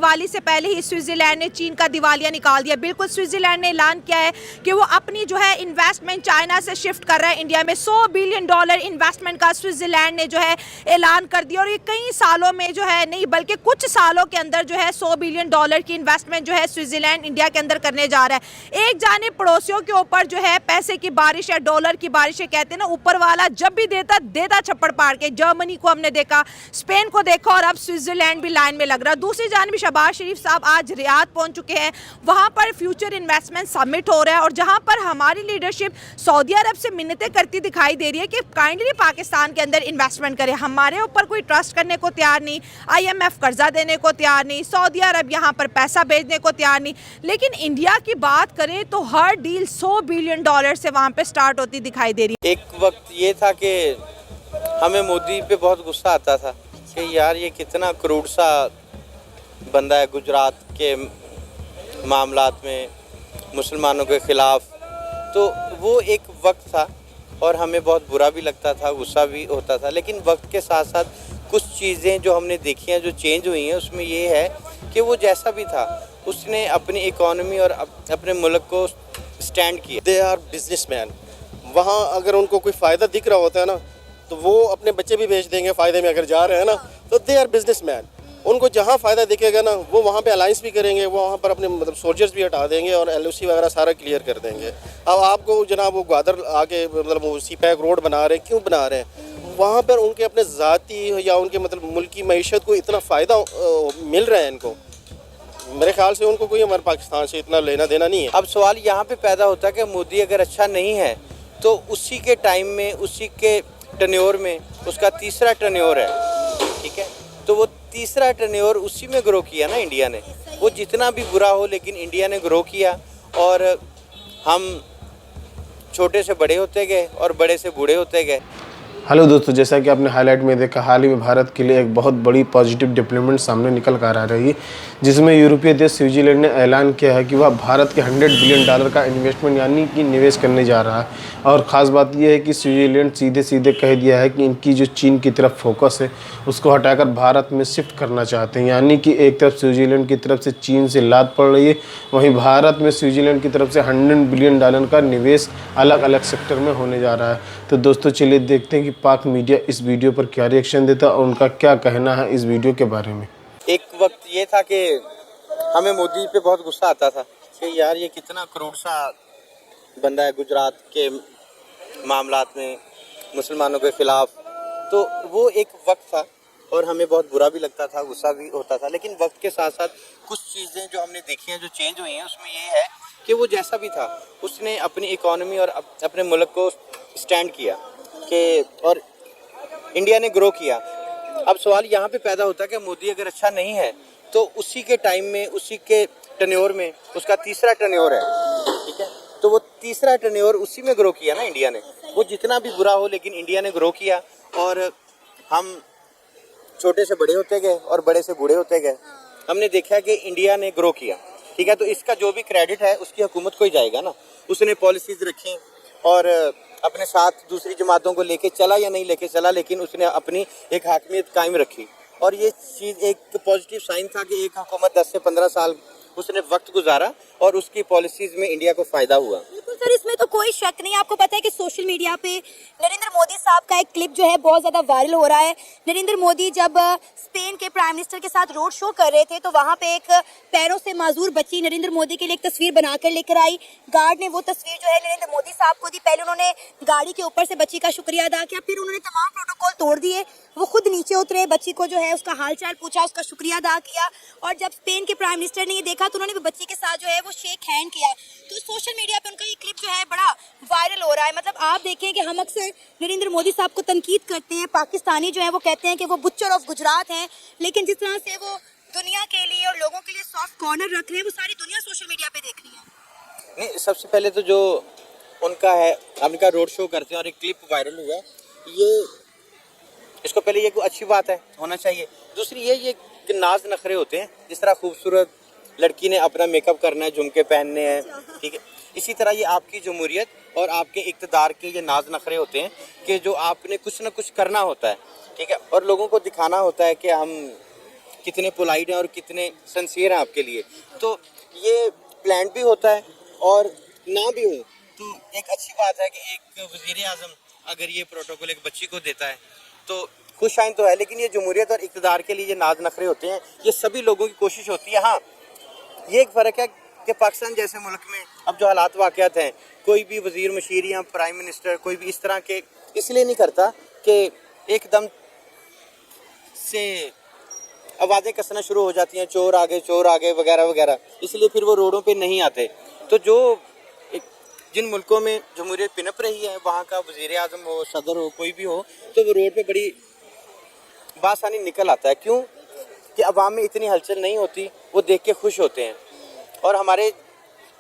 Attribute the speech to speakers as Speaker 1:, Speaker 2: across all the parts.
Speaker 1: दिवाली से पहले ही स्विट्जरलैंड ने चीन का दिवालिया निकाल दिया। बिल्कुल स्विट्जरलैंड ने ऐलान किया है कि वो अपनी जो है इन्वेस्टमेंट चाइना से शिफ्ट कर रहा है इंडिया में। $100 बिलियन इन्वेस्टमेंट का स्विट्जरलैंड ने जो है ऐलान कर दिया, और ये कई सालों में जो है नहीं बल्कि कुछ सालों के अंदर जो है $100 बिलियन की इन्वेस्टमेंट जो है स्विट्जरलैंड इंडिया के अंदर करने जा रहा है। एक जानिब पड़ोसियों के ऊपर जो है पैसे की बारिश है, डॉलर की बारिश है, कहते हैं ना ऊपर वाला जब भी देता छप्पड़ पाड़ के। जर्मनी को हमने देखा, स्पेन को देखा, और अब स्विट्जरलैंड भी लाइन में लग रहा है। दूसरी जानिब शहबाज शरीफ साहब आज रियाद पहुंच चुके हैं, वहां पर फ्यूचर इन्वेस्टमेंट समिट हो रहा है, और जहां पर हमारी लीडरशिप सऊदी अरब से मिन्नतें करती दिखाई दे रही है कि काइंडली पाकिस्तान के अंदर इन्वेस्टमेंट करे। हमारे ऊपर कोई ट्रस्ट करने को तैयार नहीं, IMF कर्जा देने को तैयार नहीं, सऊदी अरब यहाँ पर पैसा भेजने को तैयार नहीं। लेकिन इंडिया की बात करें तो हर डील $100 बिलियन से वहाँ पे स्टार्ट होती दिखाई दे रही है।
Speaker 2: एक वक्त ये था कि हमें मोदी पे बहुत गुस्सा आता था कि यार ये कितना क्रूड सा बंदा है, गुजरात के मामलात में मुसलमानों के ख़िलाफ़। तो वो एक वक्त था और हमें बहुत बुरा भी लगता था, गुस्सा भी होता था। लेकिन वक्त के साथ साथ कुछ चीज़ें जो हमने देखी हैं, जो चेंज हुई हैं, उसमें ये है कि वो जैसा भी था उसने अपनी इकोनॉमी और अपने मुल्क को स्टैंड किया।
Speaker 3: They are businessman. वहाँ अगर उनको कोई फ़ायदा दिख रहा होता है ना तो वो अपने बच्चे भी भेज देंगे फ़ायदे में। अगर जा रहे हैं ना तो दे आर बिजनेसमैन। उनको जहाँ फ़ायदा दिखेगा ना वो वहाँ पे अलाइंस भी करेंगे, वो वहाँ पर अपने मतलब सोल्जर्स भी हटा देंगे और LOC वगैरह सारा क्लियर कर देंगे। अब आपको जनाब वो ग्वादर आगे मतलब वो CPEC रोड बना रहे हैं, क्यों बना रहे हैं? वहाँ पर उनके अपने ज़ाती या उनके मतलब मुल्क की मईशत को इतना फ़ायदा मिल रहा है इनको। मेरे ख्याल से उनको कोई हमारे पाकिस्तान से इतना लेना देना नहीं है।
Speaker 2: अब सवाल यहाँ पे पैदा होता है कि मोदी अगर अच्छा नहीं है तो उसी के टाइम में, उसी के टर्न्योर में उसका तीसरा टर्न्योर है, ठीक है, तो वो तीसरा टर्न्योर उसी में ग्रो किया ना इंडिया ने। वो जितना भी बुरा हो लेकिन इंडिया ने ग्रो किया, और हम छोटे से बड़े होते गए और बड़े से बूढ़े होते गए।
Speaker 4: हेलो दोस्तों, जैसा कि आपने हाईलाइट में देखा, हाल ही में भारत के लिए एक बहुत बड़ी पॉजिटिव डेवलपमेंट सामने निकल कर आ रही है, जिसमें यूरोपीय देश स्विट्जरलैंड ने ऐलान किया है कि वह भारत के $100 बिलियन का इन्वेस्टमेंट यानी कि निवेश करने जा रहा है। और ख़ास बात यह है कि स्विट्जरलैंड सीधे सीधे कह दिया है कि इनकी जो चीन की तरफ फोकस है उसको हटाकर भारत में शिफ्ट करना चाहते हैं। यानी कि एक तरफ स्विट्जरलैंड की तरफ से चीन से लात पड़ रही है, वहीं भारत में स्विट्जरलैंड की तरफ से $100 बिलियन का निवेश अलग अलग सेक्टर में होने जा रहा है। तो दोस्तों चलिए देखते हैं कि पाक मीडिया इस वीडियो पर क्या रिएक्शन देता है और उनका क्या कहना है इस वीडियो के बारे में।
Speaker 2: एक वक्त ये था कि हमें मोदी पे बहुत गुस्सा आता था कि यार ये कितना क्रूड सा बंदा है, गुजरात के मामलात में मुसलमानों के ख़िलाफ़। तो वो एक वक्त था और हमें बहुत बुरा भी लगता था, गुस्सा भी होता था। लेकिन वक्त के साथ साथ कुछ चीज़ें जो हमने देखी हैं, जो चेंज हुई हैं, उसमें ये है कि वो जैसा भी था उसने अपनी इकोनॉमी और अपने मुल्क को स्टैंड किया कि, और इंडिया ने ग्रो किया। अब सवाल यहाँ पे पैदा होता है कि मोदी अगर अच्छा नहीं है तो उसी के टाइम में, उसी के टर्न्योर में उसका तीसरा टर्न्योर है, ठीक है, तो वो तीसरा टर्न्योर उसी में ग्रो किया ना इंडिया ने। वो जितना भी बुरा हो लेकिन इंडिया ने ग्रो किया, और हम छोटे से बड़े होते गए और बड़े से बूढ़े होते गए। हमने देखा कि इंडिया ने ग्रो किया, ठीक है, तो इसका जो भी क्रेडिट है उसकी हुकूमत को ही जाएगा ना। उसने पॉलिसीज़ रखी और अपने साथ दूसरी जमातों को लेके चला या नहीं लेके चला, लेकिन उसने अपनी एक हाकमियत कायम रखी। और ये चीज़ एक पॉजिटिव साइन था कि एक हुकूमत 10 से 15 साल उसने वक्त गुजारा और उसकी पॉलिसीज़ में इंडिया को फ़ायदा हुआ।
Speaker 5: बिल्कुल सर, इसमें तो कोई शक नहीं। आपको पता है कि सोशल मीडिया पे नरेंद्र मोदी साहब का एक क्लिप जो है बहुत ज़्यादा वायरल हो रहा है। नरेंद्र मोदी जब स्पेन के प्राइम मिनिस्टर के साथ रोड शो कर रहे थे तो वहाँ पे एक पैरों से माजूर बच्ची नरेंद्र मोदी के लिए एक तस्वीर बनाकर लेकर आई। गार्ड ने वो तस्वीर जो है नरेंद्र मोदी साहब को दी। पहले उन्होंने गाड़ी के ऊपर से बच्ची का शुक्रिया अदा किया, फिर उन्होंने तमाम प्रोटोकॉल तोड़ दिए। वो खुद नीचे उतरे, बच्ची को जो है उसका हालचाल पूछा, उसका शुक्रिया अदा किया, और जब स्पेन के प्राइम मिनिस्टर ने ये देखा तो उन्होंने बच्ची के साथ जो है वो शेक हैंड किया। तो सोशल मीडिया पे उनका ये क्लिप जो है बड़ा वायरल हो रहा है। मतलब आप देखें कि हम अक्सर नरेंद्र मोदी साहब को तनकीद करते हैं, पाकिस्तानी जो है वो कहते हैं कि वो बुच्चर ऑफ गुजरात हैं, लेकिन जिस तरह से वो दुनिया के लिए और लोगों के लिए सॉफ्ट कॉर्नर रख रहे हैं वो सारी दुनिया सोशल मीडिया पे देख रही है।
Speaker 2: नहीं, सबसे पहले तो जो उनका है, उनका रोड शो करते हैं और एक क्लिप वायरल हुआ, ये इसको पहले ये कोई अच्छी बात है, होना चाहिए। दूसरी ये कि नाज नखरे होते हैं, जिस तरह खूबसूरत लड़की ने अपना मेकअप करना है, झुमके पहनने हैं, ठीक है, इसी तरह ये आपकी जमहूरियत और आपके इक़्तिदार के ये नाज नखरे होते हैं कि जो आपने कुछ ना कुछ करना होता है, ठीक है, और लोगों को दिखाना होता है कि हम कितने पोलाइट हैं और कितने सिंसियर हैं आपके लिए। तो ये प्लान भी होता है और ना भी हो तो एक अच्छी बात है कि एक वज़ीर आज़म अगर ये प्रोटोकॉल एक बच्ची को देता है तो खुश आइन तो है, लेकिन ये जमहूरियत और इक़्तिदार के लिए ये नाज नखरे होते हैं, ये सभी लोगों की कोशिश होती है। हाँ, ये एक फ़र्क है कि पाकिस्तान जैसे मुल्क में अब जो हालात वाक़यात हैं, कोई भी वज़ीर मशीर या प्राइम मिनिस्टर कोई भी इस तरह के इसलिए नहीं करता कि एकदम से आवाज़ें कसना शुरू हो जाती हैं, चोर आ गए वगैरह वगैरह, इसलिए फिर वो रोडों पे नहीं आते। तो जो जिन मुल्कों में जमहूरियत पिनप रही है वहाँ का वज़ीर आज़म हो, सदर हो, कोई भी हो, तो वो रोड पे बड़ी बासानी निकल आता है। क्यों कि अवाम में इतनी हलचल नहीं होती, वो देख के खुश होते हैं। और हमारे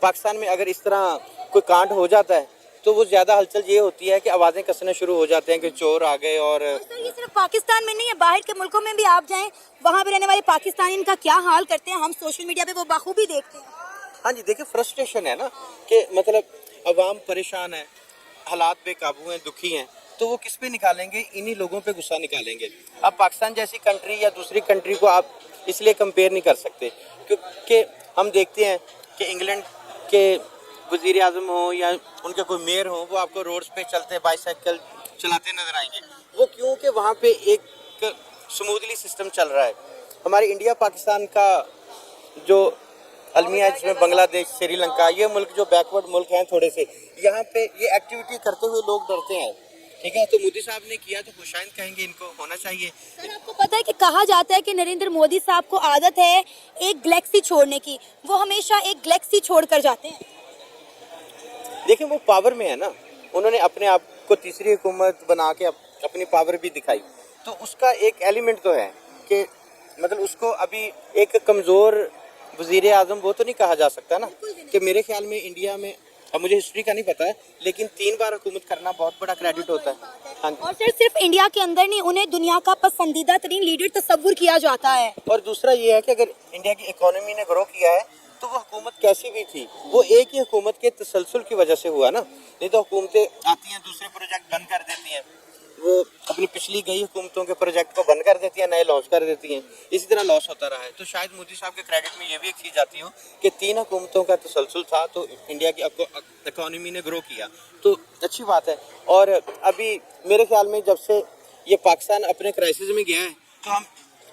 Speaker 2: पाकिस्तान में अगर इस तरह कोई कांड हो जाता है तो वो ज़्यादा हलचल ये होती है कि आवाज़ें कसना शुरू हो जाते हैं कि चोर आ गए। और
Speaker 5: सर ये सिर्फ पाकिस्तान में नहीं है, बाहर के मुल्कों में भी आप जाएं, वहाँ पे रहने वाले पाकिस्तानी इनका क्या हाल करते हैं, हम सोशल मीडिया पे वो बखूबी देखते हैं।
Speaker 2: हाँ जी, देखिए फ्रस्ट्रेशन है ना कि मतलब अवाम परेशान है, हालात बेकाबू हैं, दुखी हैं, तो वो किस पे निकालेंगे? इन्हीं लोगों पे गुस्सा निकालेंगे। अब पाकिस्तान जैसी कंट्री या दूसरी कंट्री को आप इसलिए कंपेयर नहीं कर सकते क्योंकि हम देखते हैं कि इंग्लैंड के वज़ीर आज़म हो या उनके कोई मेयर हो, वो आपको रोड्स पे चलते बाइसाइकिल चलाते नजर आएंगे। वो क्यों कि वहाँ पे एक स्मूथली सिस्टम चल रहा है। हमारे इंडिया पाकिस्तान का जो अलमिया है, जिसमें बांग्लादेश, श्रीलंका, ये मुल्क जो बैकवर्ड मुल्क हैं थोड़े से, यहाँ पे ये एक्टिविटी करते हुए लोग डरते हैं। ठीक है, तो मोदी साहब ने किया तो खुशाइन कहेंगे, इनको होना चाहिए।
Speaker 5: सर आपको पता है कि कहा जाता है कि नरेंद्र मोदी साहब को आदत है एक गैलेक्सी छोड़ने की, वो हमेशा एक गैलेक्सी छोड़ कर जाते हैं।
Speaker 2: देखिए वो पावर में है ना, उन्होंने अपने आप को तीसरी हुकूमत बना के अपनी पावर भी दिखाई, तो उसका एक एलिमेंट तो है कि मतलब उसको अभी एक कमज़ोर वज़ीर आज़म वो तो नहीं कहा जा सकता ना। कि मेरे ख्याल में इंडिया में, अब मुझे हिस्ट्री का नहीं पता है, लेकिन 3 बार हुकूमत करना बहुत बड़ा क्रेडिट होता है। हाँ,
Speaker 5: और सर सिर्फ इंडिया के अंदर नहीं, उन्हें दुनिया का पसंदीदा तरीन लीडर तस्वुर किया जाता है।
Speaker 2: और दूसरा ये है कि अगर इंडिया की इकोनॉमी ने ग्रो किया है तो वो हुकूमत कैसी भी थी, वो एक ही हुकूमत के तसलसल की वजह से हुआ ना। नहीं तो हुकूमतें आती हैं, दूसरे प्रोजेक्ट बंद कर देती हैं, वो अपनी पिछली गई हुकूमतों के प्रोजेक्ट को बंद कर देती हैं, नए लॉन्च कर देती हैं, इसी तरह लॉस होता रहा है। तो शायद मोदी साहब के क्रेडिट में ये भी एक चीज़ आती हो कि 3 हुकूमतों का तसलसल था तो इंडिया की इकोनॉमी ने ग्रो किया, तो अच्छी बात है। और अभी मेरे ख्याल में जब से ये पाकिस्तान अपने क्राइसिस में गया है तो हम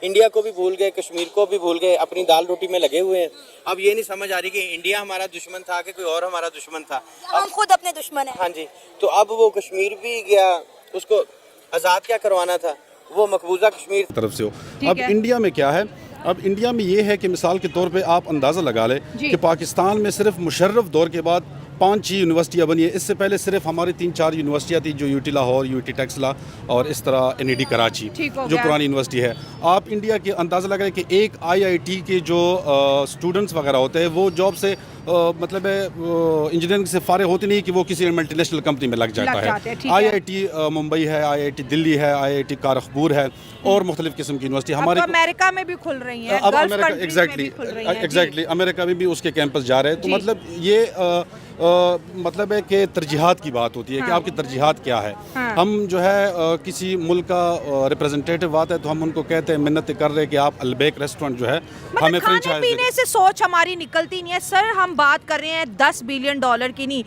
Speaker 2: इंडिया को भी भूल गए, कश्मीर को भी भूल गए, अपनी दाल रोटी में लगे हुए हैं। अब ये नहीं समझ आ रही कि इंडिया हमारा दुश्मन था कि कोई और हमारा दुश्मन था।
Speaker 5: हम खुद अपने दुश्मन हैं।
Speaker 2: हाँ जी, तो अब वो कश्मीर भी गया, उसको आज़ाद क्या करवाना था, वो मकबूजा कश्मीर
Speaker 6: तरफ से हो। अब इंडिया में क्या है, अब इंडिया में ये है कि मिसाल के तौर पे आप अंदाज़ा लगा लें कि पाकिस्तान में सिर्फ मुशर्रफ दौर के बाद 5-6 यूनिवर्सिटियाँ बनी है। इससे पहले सिर्फ हमारी 3-4 यूनिवर्सिटियाँ थी, जो यूटी लाहौर, यूटी टेक्सला और इस तरह NED कराची, जो पुरानी यूनिवर्सिटी है। आप इंडिया के अंदाज़ा लगाएं कि एक IIT के जो स्टूडेंट्स वगैरह होते हैं वो जॉब से मतलब इंजीनियरिंग से फारिग होती नहीं कि वो किसी मल्टीनेशनल कंपनी में लग जाता है। IIT मुंबई है, IIT दिल्ली है, IIT कानपुर है और मुख्तलिफ किस्म की यूनिवर्सिटी हमारे
Speaker 1: अमेरिका में भी खुल रही हैं,
Speaker 6: अब अमेरिका एग्जैक्टली अमेरिका में भी उसके कैंपस जा रहे हैं। तो मतलब ये मतलब है कि तरजीहात की बात होती है कि आपकी तरजीहात क्या है। हम जो है किसी मुल्क का रिप्रेजेंटेटिव आता है तो हम उनको कहते हैं, मिन्नत कर रहे हैं कि आप अलबेक रेस्टोरेंट जो है हमें
Speaker 1: खाने पीने से सोच हमारी निकलती नहीं है। सर हम बात कर रहे हैं $10 बिलियन की नहीं,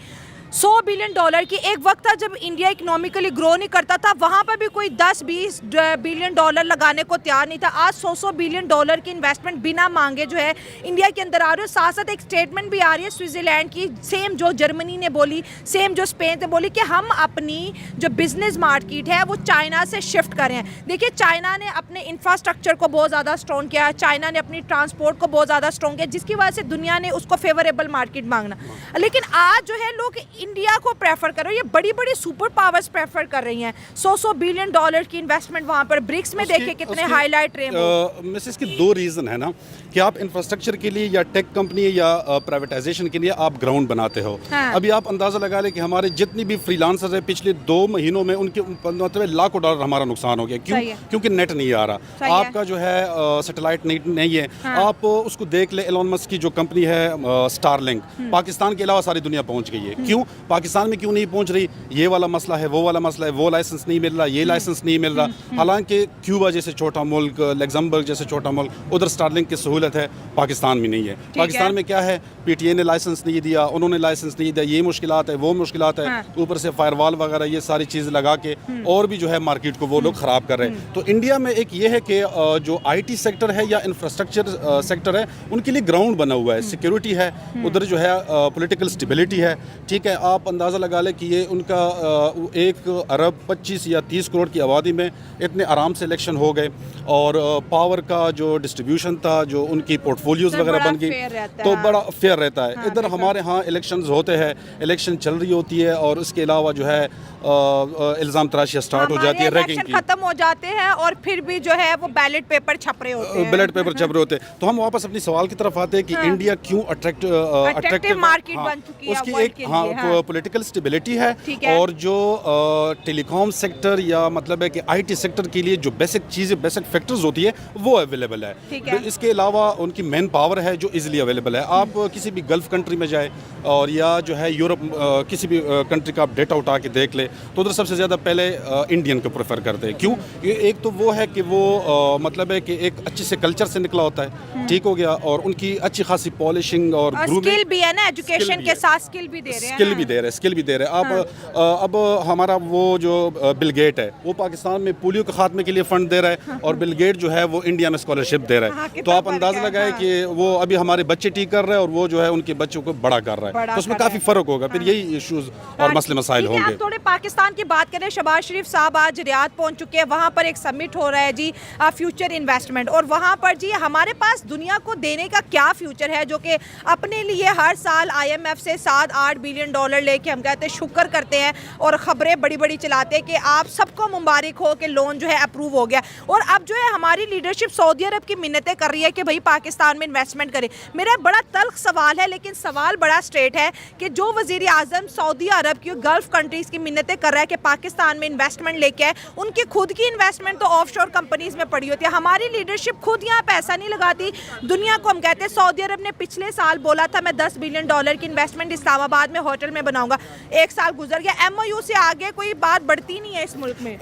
Speaker 1: $100 बिलियन की। एक वक्त था जब इंडिया इकोनॉमिकली ग्रो नहीं करता था, वहाँ पर भी कोई 10-20 बिलियन डॉलर लगाने को तैयार नहीं था। आज $100 बिलियन की इन्वेस्टमेंट बिना मांगे जो है इंडिया के अंदर आ रही है। साथ साथ एक स्टेटमेंट भी आ रही है स्विट्ज़रलैंड की, सेम जो जर्मनी ने बोली, सेम जो स्पेन ने बोली कि हम अपनी जो बिजनेस मार्केट है वो चाइना से शिफ्ट कर रहे हैं। देखिए चाइना ने अपने इंफ्रास्ट्रक्चर को बहुत ज़्यादा स्ट्रॉन्ग किया, चाइना ने अपनी ट्रांसपोर्ट को बहुत ज़्यादा स्ट्रॉन्ग किया, जिसकी वजह से दुनिया ने उसको फेवरेबल मार्केट मांगना। लेकिन आज जो है लोग इंडिया को प्रेफर कर रहे हैं, ये बड़ी बड़ी सुपर पावर्स प्रेफर कर रही हैं। $100 बिलियन की इन्वेस्टमेंट वहां पर ब्रिक्स में देखिए कितने हाईलाइट रहे हैं।
Speaker 6: मिसेस की 2 रीज़न है ना कि आप इंफ्रास्ट्रक्चर के लिए या टेक कंपनी या प्राइवेटाइजेशन के लिए आप ग्राउंड बनाते हो। अभी आप अंदाज़ा लगा लें कि हमारे जितनी भी फ्रीलांसर्स हैं पिछले 2 महीनों में उनके मतलब लाखों डॉलर हमारा नुकसान हो गया। क्यों? क्योंकि नेट नहीं आ रहा। आपका जो है सैटेलाइट नेट नहीं है। आप उसको देख ले, एलोन मस्क की जो कंपनी है स्टारलिंक, पाकिस्तान के अलावा सारी दुनिया पहुंच गई है। क्यों? पाकिस्तान में क्यों नहीं पहुंच रही, ये वाला मसला है, वो वाला मसला है, वो लाइसेंस नहीं मिल रहा, ये लाइसेंस नहीं मिल रहा। हालांकि क्यूबा जैसे छोटा मुल्क, लग्जमबर्ग जैसे छोटा मुल्क, उधर स्टारलिंक की सहूलत है, पाकिस्तान में नहीं है। पाकिस्तान में क्या है, पीटीए ने लाइसेंस नहीं दिया, उन्होंने लाइसेंस नहीं दिया, ये मुश्किलात है, वो मुश्किलात है, ऊपर से फायरवॉल वगैरह ये सारी चीज़ लगा के और भी जो है मार्केट को वो लोग ख़राब कर रहे हैं। तो इंडिया में एक ये है कि जो IT सेक्टर है या इंफ्रास्ट्रक्चर सेक्टर है, उनके लिए ग्राउंड बना हुआ है, सिक्योरिटी है, उधर जो है पॉलिटिकल स्टेबिलिटी है। ठीक है, आप अंदाज़ा लगा लें कि ये उनका 1 अरब 25 या 30 करोड़ की आबादी में इतने आराम से इलेक्शन हो गए, और पावर का जो डिस्ट्रीब्यूशन था, जो उनकी पोर्टफोलियोज़ वगैरह बन गई, तो बड़ा फेयर रहता है। इधर हमारे यहाँ इलेक्शंस होते हैं, इलेक्शन चल रही होती है, और इसके अलावा जो है इल्ज़ाम तराशियाँ स्टार्ट हो जाती है, रैगिंग की,
Speaker 1: खत्म हो जाते हैं, और फिर भी जो है वो बैलेट पेपर छप रहे होते हैं,
Speaker 6: बैलेट पेपर छप रहे होते हैं। तो हम वापस अपनी सवाल की तरफ आते हैं कि इंडिया क्यों अट्रैक्टिव
Speaker 1: मार्केट बन चुकी है
Speaker 6: उसकी
Speaker 1: वर्ल्ड
Speaker 6: एक
Speaker 1: के लिए,
Speaker 6: पॉलिटिकल स्टेबिलिटी है, और जो टेलीकॉम सेक्टर या मतलब है कि IT सेक्टर के लिए जो बेसिक चीज़ें, बेसिक फैक्टर्स होती है, वो अवेलेबल है। इसके अलावा उनकी मैन पावर है जो इजीली अवेलेबल है। आप किसी भी गल्फ कंट्री में जाए, और या जो है यूरोप किसी भी कंट्री का आप डेटा उठा के देख ले, तो उधर सबसे ज़्यादा पहले इंडियन को प्रेफर करते हैं। क्यों? एक तो वो है कि वो मतलब है कि एक अच्छे से कल्चर से निकला होता है, ठीक हो गया, और उनकी अच्छी खासी पॉलिशिंग और
Speaker 1: स्किल भी है ना, एजुकेशन के साथ स्किल भी दे रहे हैं,
Speaker 6: स्किल भी दे रहे हैं। अब हमारा वो जो बिल गेट है, वो पाकिस्तान में पोलियो के खात्मे के लिए फंड दे रहा है, और बिल गेट जो है वो इंडिया में स्कॉलरशिप दे रहा है। तो आप अंदाज़ा लगाए कि वो अभी हमारे बच्चे ठीक कर रहे हैं, और वो जो है उनके बच्चों को बड़ा कर रहा है, तो उसमें काफ़ी फ़र्क होगा। फिर यही इश्यूज़ और मसले मसाइल होंगे।
Speaker 1: थोड़े पाकिस्तान की बात करें, शहबाज शरीफ साहब आज रियाद पहुंच चुके हैं, वहां पर एक समिट हो रहा है जी, फ्यूचर इन्वेस्टमेंट, और वहां पर जी हमारे पास दुनिया को देने का क्या फ्यूचर है, जो कि अपने लिए हर साल IMF से 7-8 बिलियन डॉलर लेके हम कहते हैं शुक्र करते हैं, और खबरें बड़ी बड़ी चलाते हैं कि आप सबको मुबारक हो कि लोन जो है अप्रूव हो गया। और अब जो है हमारी लीडरशिप सऊदी अरब की मिन्नतें कर रही है कि भाई पाकिस्तान में इन्वेस्टमेंट करे। मेरा बड़ा तल्ख सवाल है, लेकिन सवाल बड़ा स्ट्रेट है कि जो वजीर आजम सऊदी अरब की गल्फ कंट्रीज़ की मिन्नतें कर रहा है कि पाकिस्तान में इन्वेस्टमेंट लेके आए, उनकी खुद की इन्वेस्टमेंट तो ऑफशोर कंपनीज में पड़ी होती है। हमारी लीडरशिप खुद यहाँ पैसा नहीं लगाती दुनिया को। हम कहते हैं सऊदी अरब ने पिछले साल बोला था मैं 10 बिलियन डॉलर की इन्वेस्टमेंट इस्लामाबाद में होटल में बनाऊंगा, 1 साल गुजर गया, MOU से आगे कोई बात बढ़ती नहीं है इस मुल्क में।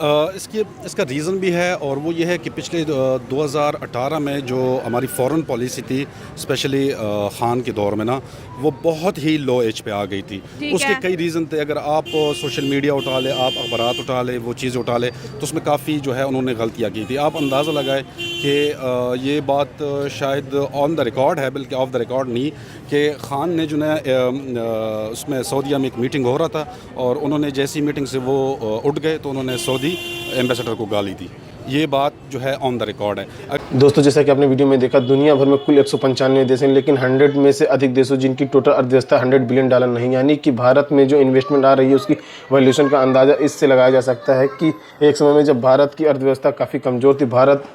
Speaker 6: इसका रीज़न भी है, और वो ये है कि पिछले 2018 में जो हमारी फॉरेन पॉलिसी थी, स्पेशली खान के दौर में ना, वो बहुत ही लो एज पे आ गई थी। उसके कई रीज़न थे। अगर आप सोशल मीडिया उठा ले, आप अखबारात उठा ले, वो चीज़ उठा ले, तो उसमें काफ़ी जो है उन्होंने गलतियाँ की थी। आप अंदाज़ा लगाए कि ये बात शायद ऑन द रिकॉर्ड है, बल्कि ऑफ द रिकॉर्ड नहीं, कि खान ने जो है उसमें सऊदीया में एक मीटिंग हो रहा था, और उन्होंने जैसी मीटिंग से वो उठ गए तो उन्होंने सऊदी एम्बेसडर को गाली दी। ये बात जो है ऑन द रिकॉर्ड है।
Speaker 4: दोस्तों, जैसा कि आपने वीडियो में देखा, दुनिया भर में कुल 195 देश हैं, लेकिन 100 में से अधिक देशों जिनकी टोटल अर्थव्यवस्था 100 बिलियन डॉलर नहीं, यानी कि भारत में जो इन्वेस्टमेंट आ रही है उसकी वैल्यूएशन का अंदाज़ा इससे लगाया जा सकता है कि एक समय में जब भारत की अर्थव्यवस्था काफ़ी कमज़ोर थी, भारत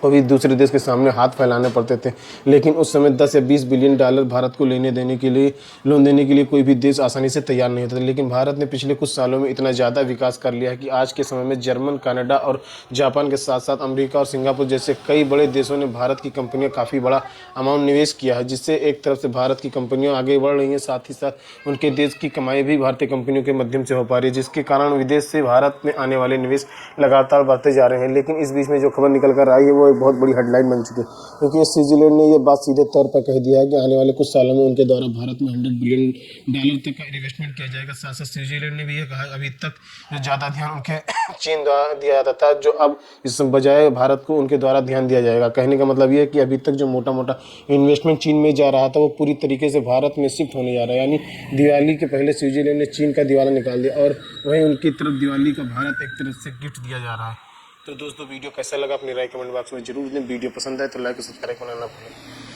Speaker 4: को भी दूसरे देश के सामने हाथ फैलाने पड़ते थे, लेकिन उस समय 10 या 20 बिलियन डॉलर भारत को लोन देने के लिए कोई भी देश आसानी से तैयार नहीं होता था। लेकिन भारत ने पिछले कुछ सालों में इतना ज़्यादा विकास कर लिया है कि आज के समय में जर्मन, कनाडा और जापान के साथ साथ अमेरिका और सिंगापुर जैसे कई बड़े देशों ने भारत की कंपनियां काफ़ी बड़ा अमाउंट निवेश किया है, जिससे एक तरफ से भारत की कंपनियां आगे बढ़ रही हैं, साथ ही साथ उनके देश की कमाई भी भारतीय कंपनियों के माध्यम से हो पा रही है, जिसके कारण विदेश से भारत में आने वाले निवेश लगातार बढ़ते जा रहे हैं। लेकिन इस बीच में जो खबर निकल कर आई है वो एक बहुत बड़ी हेडलाइन बन चुकी है, क्योंकि स्विट्जरलैंड ने ये बात सीधे तौर पर कह दिया है कि आने वाले कुछ सालों में उनके द्वारा भारत में 100 बिलियन डॉलर तक का इन्वेस्टमेंट किया जाएगा। साथ साथ स्विट्जरलैंड ने भी ये कहा अभी तक जो ज़्यादा ध्यान उनके चीन द्वारा दिया जाता था, जो अब इस बजाय भारत को उनके द्वारा ध्यान दिया जाएगा। कहने का मतलब ये है कि अभी तक जो मोटा मोटा इन्वेस्टमेंट चीन में जा रहा था वो पूरी तरीके से भारत में शिफ्ट होने जा रहा है। यानी दिवाली के पहले स्विट्जरलैंड ने चीन का दिवाला निकाल दिया, और वहीं उनकी तरफ दिवाली का भारत एक तरफ से गिफ्ट दिया जा रहा है। तो दोस्तों, वीडियो कैसा लगा अपनी राय कमेंट बॉक्स में जरूर दें। वीडियो पसंद आए तो लाइक और सब्सक्राइब करना ना भूलें।